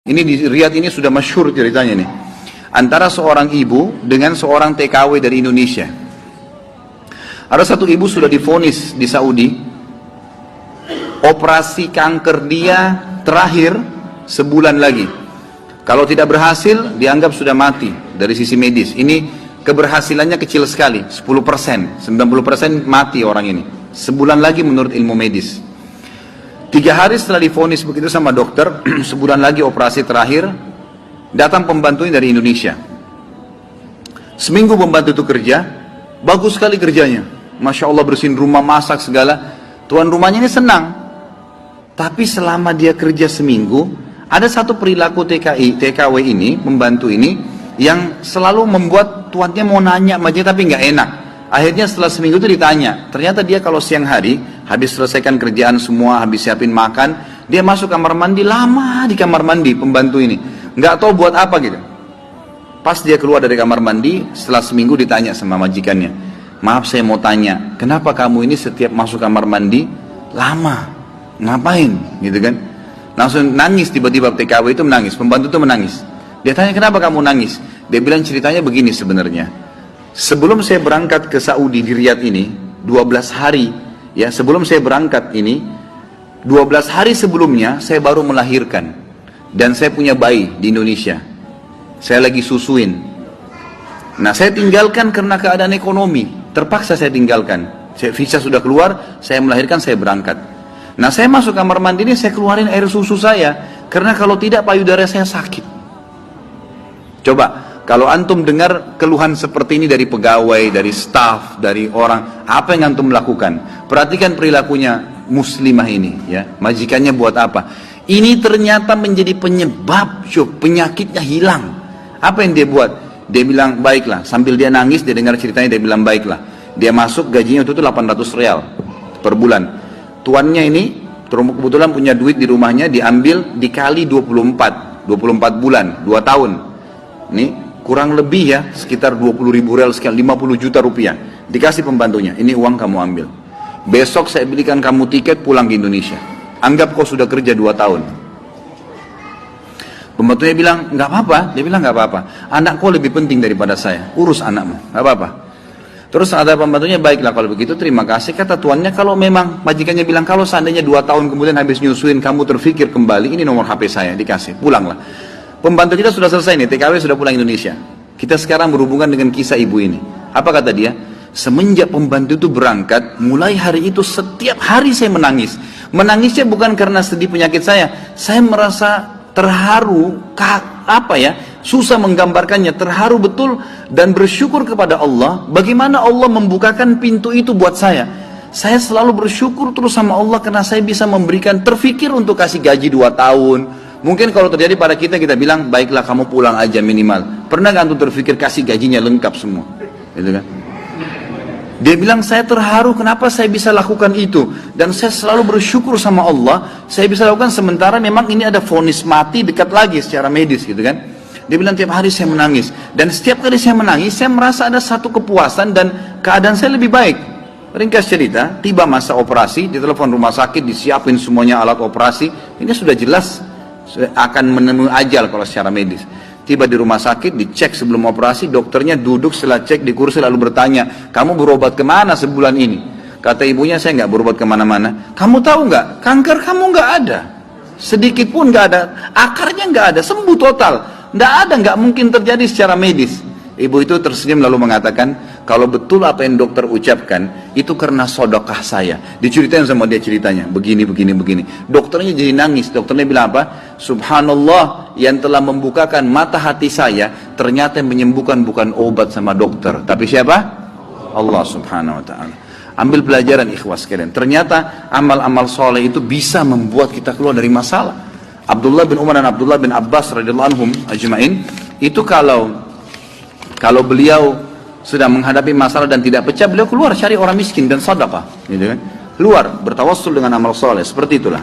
Ini di Riyadh ini sudah masyhur ceritanya nih. Antara seorang ibu dengan seorang TKW dari Indonesia. Ada satu ibu sudah divonis di Saudi. Operasi kanker dia terakhir sebulan lagi. Kalau tidak berhasil, dianggap sudah mati dari sisi medis. Ini keberhasilannya kecil sekali, 10%. 90% mati orang ini. Sebulan lagi menurut ilmu medis. 3 hari setelah divonis begitu sama dokter, sebulan lagi operasi terakhir, datang pembantunya dari Indonesia. Seminggu pembantu itu kerja, bagus sekali kerjanya. Masya Allah bersihin rumah, masak segala. Tuan rumahnya ini senang. Tapi selama dia kerja seminggu, ada satu perilaku TKW ini, pembantu ini, yang selalu membuat tuannya mau nanya sama dia tapi nggak enak. Akhirnya setelah seminggu itu ditanya, ternyata dia kalau siang hari, habis selesaikan kerjaan semua, habis siapin makan, dia masuk kamar mandi, lama di kamar mandi pembantu ini. Nggak tahu buat apa gitu. Pas dia keluar dari kamar mandi, setelah seminggu ditanya sama majikannya, maaf saya mau tanya, kenapa kamu ini setiap masuk kamar mandi, lama, ngapain gitu kan. Langsung nangis tiba-tiba TKW itu menangis, pembantu itu menangis. Dia tanya kenapa kamu nangis, dia bilang ceritanya begini sebenarnya. Sebelum saya berangkat ke Saudi di Riyadh ini, 12 hari, ya sebelum saya berangkat ini, 12 hari sebelumnya saya baru melahirkan. Dan saya punya bayi di Indonesia. Saya lagi susuin. Nah saya tinggalkan karena keadaan ekonomi. Terpaksa saya tinggalkan. Visa sudah keluar, saya melahirkan, saya berangkat. Nah saya masuk kamar mandi ini, saya keluarin air susu saya. Karena kalau tidak payudara saya sakit. Coba. Kalau antum dengar keluhan seperti ini dari pegawai, dari staf, dari orang, apa yang antum lakukan? Perhatikan perilakunya muslimah ini, ya. Majikannya buat apa? Ini ternyata menjadi penyebab, penyakitnya hilang. Apa yang dia buat? Dia bilang, baiklah. Sambil dia nangis, dia dengar ceritanya, dia bilang, baiklah. Dia masuk, gajinya itu 800 real per bulan. Tuannya ini, kebetulan punya duit di rumahnya, diambil dikali 24 bulan, 2 tahun. Ini kurang lebih ya, sekitar 20.000 real sekian, 50 juta rupiah. Dikasih pembantunya, ini uang kamu ambil. Besok saya belikan kamu tiket pulang ke Indonesia. Anggap kau sudah kerja 2 tahun. Pembantunya bilang, nggak apa-apa. Dia bilang, nggak apa-apa. Anak kau lebih penting daripada saya. Urus anakmu, nggak apa-apa. Terus ada pembantunya, baiklah kalau begitu terima kasih. Kata tuannya, kalau memang majikannya bilang, kalau seandainya 2 tahun kemudian habis nyusuin, kamu terfikir kembali, ini nomor HP saya, dikasih, pulanglah. Pembantu kita sudah selesai nih, TKW sudah pulang Indonesia. Kita sekarang berhubungan dengan kisah ibu ini. Apa kata dia? Semenjak pembantu itu berangkat, mulai hari itu setiap hari saya menangis. Menangisnya bukan karena sedih penyakit saya merasa terharu, susah menggambarkannya, terharu betul dan bersyukur kepada Allah. Bagaimana Allah membukakan pintu itu buat saya. Saya selalu bersyukur terus sama Allah karena saya bisa memberikan, terfikir untuk kasih gaji 2 tahun. Mungkin kalau terjadi pada kita bilang, baiklah kamu pulang aja minimal. Pernah gak antum terfikir kasih gajinya lengkap semua? Gitu kan? Dia bilang, saya terharu kenapa saya bisa lakukan itu. Dan saya selalu bersyukur sama Allah, saya bisa lakukan sementara memang ini ada vonis mati dekat lagi secara medis gitu kan. Dia bilang, tiap hari saya menangis. Dan setiap kali saya menangis, saya merasa ada satu kepuasan dan keadaan saya lebih baik. Ringkas cerita, tiba masa operasi, ditelepon rumah sakit, disiapin semuanya alat operasi. Ini sudah jelas akan menemui ajal kalau secara medis. Tiba di rumah sakit, dicek sebelum operasi, dokternya duduk setelah cek di kursi lalu bertanya, kamu berobat kemana sebulan ini? Kata ibunya, saya nggak berobat kemana-mana. Kamu tahu nggak, kanker kamu nggak ada, sedikit pun nggak ada, akarnya nggak ada, sembuh total, nggak ada, nggak mungkin terjadi secara medis. Ibu itu tersenyum lalu mengatakan, kalau betul apa yang dokter ucapkan, itu karena sedekah saya. Diceritain sama dia ceritanya, begini. Dokternya jadi nangis, dokternya bilang apa? Subhanallah, yang telah membukakan mata hati saya, ternyata yang menyembuhkan bukan obat sama dokter. Tapi siapa? Allah subhanahu wa ta'ala. Ambil pelajaran ikhwas sekalian. Ternyata amal-amal soleh itu bisa membuat kita keluar dari masalah. Abdullah bin Umar dan Abdullah bin Abbas radhiyallahu anhum ajma'in, itu kalau beliau sedang menghadapi masalah dan tidak pecah, beliau keluar cari orang miskin dan sedekah, gitu kan? Keluar bertawassul dengan amal soleh, seperti itulah.